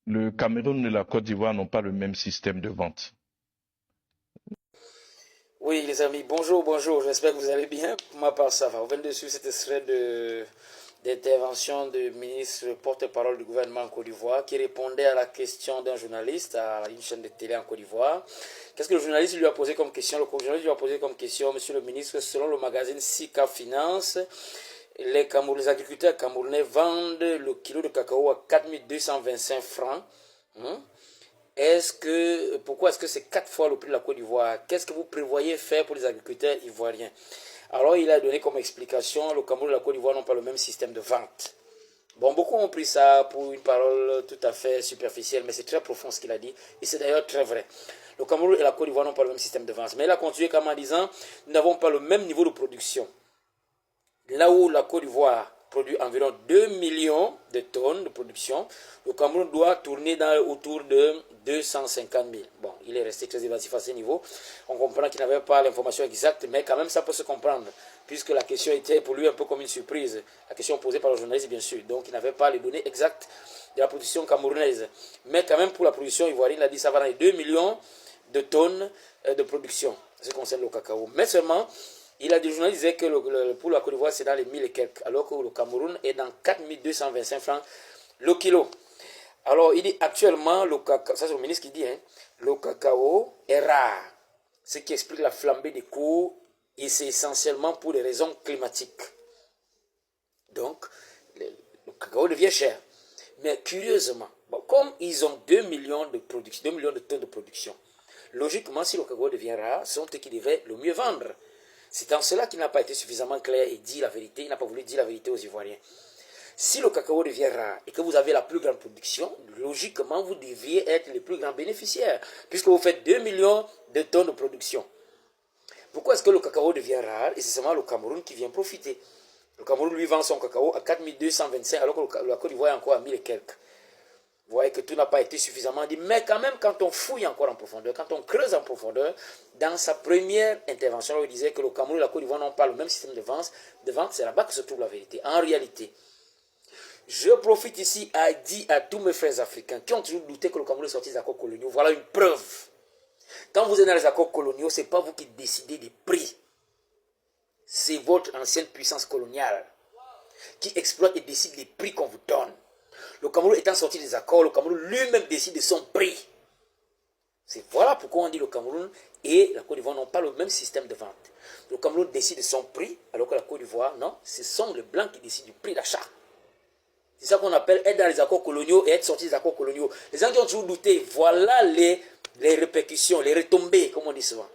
Le Cameroun et la Côte d'Ivoire n'ont pas le même système de vente. Oui, les amis, bonjour, bonjour, j'espère que vous allez bien. Pour ma part, ça va. On vient de suivre cet extrait d'intervention du ministre porte-parole du gouvernement en Côte d'Ivoire qui répondait à la question d'un journaliste à une chaîne de télé en Côte d'Ivoire. Qu'est-ce que le journaliste lui a posé comme question? Le journaliste lui a posé comme question, monsieur le ministre, selon le magazine Sika Finance, les agriculteurs camerounais vendent le kilo de cacao à 4225 francs. Hein? Pourquoi est-ce que c'est 4 fois le prix de la Côte d'Ivoire? Qu'est-ce que vous prévoyez faire pour les agriculteurs ivoiriens? Alors, il a donné comme explication, le Cameroun et la Côte d'Ivoire n'ont pas le même système de vente. Bon, beaucoup ont pris ça pour une parole tout à fait superficielle, mais c'est très profond ce qu'il a dit, et c'est d'ailleurs très vrai. Le Cameroun et la Côte d'Ivoire n'ont pas le même système de vente, mais il a continué comme en disant, nous n'avons pas le même niveau de production. Là où la Côte d'Ivoire produit environ 2 millions de tonnes de production, le Cameroun doit tourner autour de 250 000. Bon, il est resté très évasif à ce niveau. On comprend qu'il n'avait pas l'information exacte, mais quand même ça peut se comprendre, puisque la question était pour lui un peu comme une surprise. La question posée par le journaliste, bien sûr. Donc, il n'avait pas les données exactes de la production camerounaise. Mais quand même, pour la production ivoirienne, il a dit que ça va dans les 2 millions de tonnes de production, ce qui concerne le cacao. Mais seulement, il a dit, le journal disait que pour la Côte d'Ivoire, c'est dans les 1000 et quelques, alors que le Cameroun est dans 4225 francs le kilo. Alors, il dit actuellement, le cacao, ça c'est le ministre qui dit, hein, le cacao est rare, ce qui explique la flambée des cours, et c'est essentiellement pour des raisons climatiques. Donc, le cacao devient cher. Mais curieusement, bon, comme ils ont 2 millions de production, 2 millions de tonnes de production, logiquement, si le cacao devient rare, ce sont eux qui devaient le mieux vendre. C'est en cela qu'il n'a pas été suffisamment clair et dit la vérité. Il n'a pas voulu dire la vérité aux Ivoiriens. Si le cacao devient rare et que vous avez la plus grande production, logiquement, vous deviez être les plus grands bénéficiaires, puisque vous faites 2 millions de tonnes de production. Pourquoi est-ce que le cacao devient rare? Et c'est seulement le Cameroun qui vient profiter. Le Cameroun lui vend son cacao à 4225, alors que la Côte d'Ivoire est encore à 1000 et quelques. Vous voyez que tout n'a pas été suffisamment dit. Mais quand même, quand on fouille encore en profondeur, quand on creuse en profondeur, dans sa première intervention, il disait que le Cameroun et la Côte d'Ivoire n'ont pas le même système de vente, c'est là-bas que se trouve la vérité. En réalité, je profite ici à dire à tous mes frères africains qui ont toujours douté que le Cameroun est sorti des accords coloniaux, voilà une preuve. Quand vous êtes dans les accords coloniaux, ce n'est pas vous qui décidez des prix. C'est votre ancienne puissance coloniale qui exploite et décide les prix qu'on vous donne. Le Cameroun étant sorti des accords, le Cameroun lui-même décide de son prix. C'est voilà pourquoi on dit le Cameroun et la Côte d'Ivoire n'ont pas le même système de vente. Le Cameroun décide de son prix, alors que la Côte d'Ivoire, non, ce sont les Blancs qui décident du prix d'achat. C'est ça qu'on appelle être dans les accords coloniaux et être sorti des accords coloniaux. Les gens qui ont toujours douté, voilà les répercussions, les retombées, comme on dit souvent.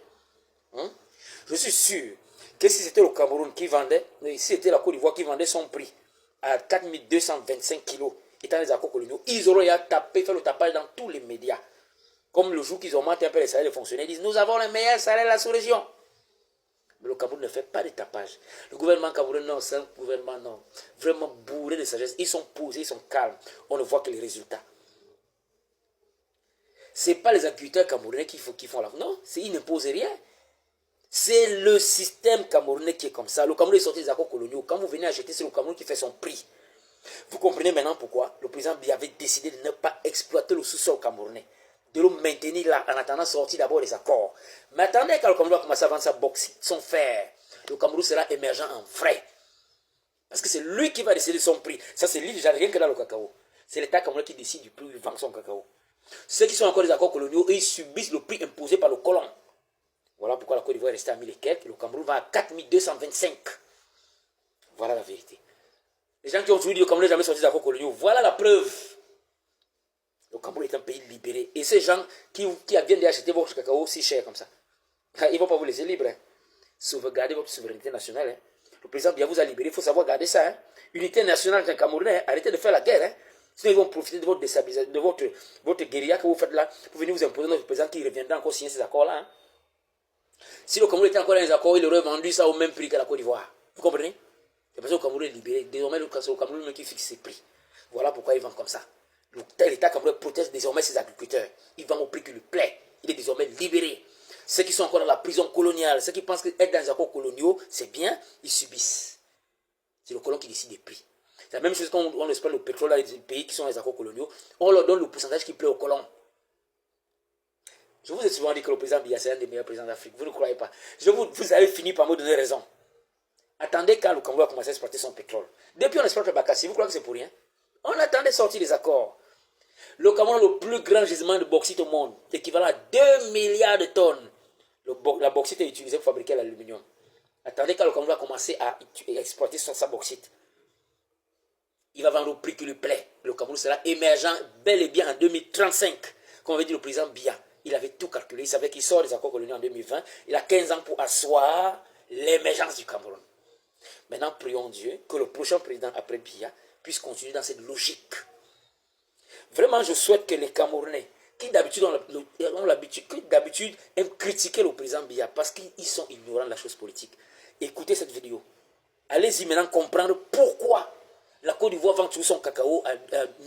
Hein? Je suis sûr que si c'était le Cameroun qui vendait, si c'était la Côte d'Ivoire qui vendait son prix à 4225 kilos, étant les accords coloniaux, ils auraient fait le tapage dans tous les médias. Comme le jour qu'ils ont monté un peu les salaires des fonctionnaires, ils disent nous avons les meilleurs salaires de la sous-région. Mais le Cameroun ne fait pas de tapage. Le gouvernement camerounais, non, c'est un gouvernement, non, vraiment bourré de sagesse. Ils sont posés, ils sont calmes. On ne voit que les résultats. Ce n'est pas les agriculteurs camerounais qui font la... Non, ils n'imposent rien. C'est le système camerounais qui est comme ça. Le Cameroun est sorti des accords coloniaux. Quand vous venez acheter, c'est le Cameroun qui fait son prix. Vous comprenez maintenant pourquoi le président Biya avait décidé de ne pas exploiter le sous-sol camerounais, de le maintenir là en attendant de sortir d'abord les accords. Mais attendez, quand le Cameroun va commencer à vendre sa bauxite, son fer, le Cameroun sera émergent en vrai. Parce que c'est lui qui va décider de son prix. Ça, c'est lui déjà rien que dans le cacao. C'est l'État camerounais qui décide du prix où il vend son cacao. Ceux qui sont encore des accords coloniaux, ils subissent le prix imposé par le colon. Voilà pourquoi la Côte d'Ivoire est restée à 1000 et quelques. Le Cameroun va à 4225. Voilà la vérité. Les gens qui ont toujours dit que le Cameroun n'est jamais sorti des accords coloniaux, voilà la preuve. Le Cameroun est un pays libéré. Et ces gens qui viennent d'acheter votre cacao si cher comme ça, ils ne vont pas vous laisser libre. Hein. Sauvegarder votre souveraineté nationale. Hein. Le président Biya vous a libéré, il faut savoir garder ça. Hein. Unité nationale d'un Camerounais, hein. Arrêtez de faire la guerre. Hein. Sinon, ils vont profiter de votre déstabilisation, de votre guérilla que vous faites là, pour venir vous imposer notre président qui reviendra encore signer ces accords-là. Hein. Si le Cameroun était encore dans les accords, il aurait vendu ça au même prix que la Côte d'Ivoire. Vous comprenez? C'est parce que le Cameroun est libéré. Désormais, c'est le Cameroun même qui fixe ses prix. Voilà pourquoi ils vendent comme ça. L'État camerounais protège désormais ses agriculteurs. Il vend au prix qui lui plaît. Il est désormais libéré. Ceux qui sont encore dans la prison coloniale, ceux qui pensent qu'être dans les accords coloniaux, c'est bien, ils subissent. C'est le colon qui décide des prix. C'est la même chose quand on exploite le pétrole dans les pays qui sont les accords coloniaux. On leur donne le pourcentage qui plaît aux colons. Je vous ai souvent dit que le président Biya, c'est un des meilleurs présidents d'Afrique. Vous ne croyez pas. Vous avez fini par me donner raison. Attendez quand le Cameroun a commencé à exploiter son pétrole. Depuis on exploite le Bakassi, vous croyez que c'est pour rien? On attendait sortir des accords. Le Cameroun a le plus grand gisement de bauxite au monde, équivalent à 2 milliards de tonnes. La bauxite est utilisée pour fabriquer l'aluminium. Attendez quand le Cameroun va commencer à exploiter sa bauxite. Il va vendre au prix qui lui plaît. Le Cameroun sera émergent bel et bien en 2035. Comme avait dit le président Biya. Il avait tout calculé. Il savait qu'il sort des accords coloniaux en 2020. Il a 15 ans pour asseoir l'émergence du Cameroun. Maintenant, prions Dieu que le prochain président après Biya puisse continuer dans cette logique. Vraiment, je souhaite que les Camerounais, qui d'habitude aiment critiquer le président Biya parce qu'ils sont ignorants de la chose politique, écoutez cette vidéo. Allez-y maintenant comprendre pourquoi la Côte d'Ivoire vend tout son cacao à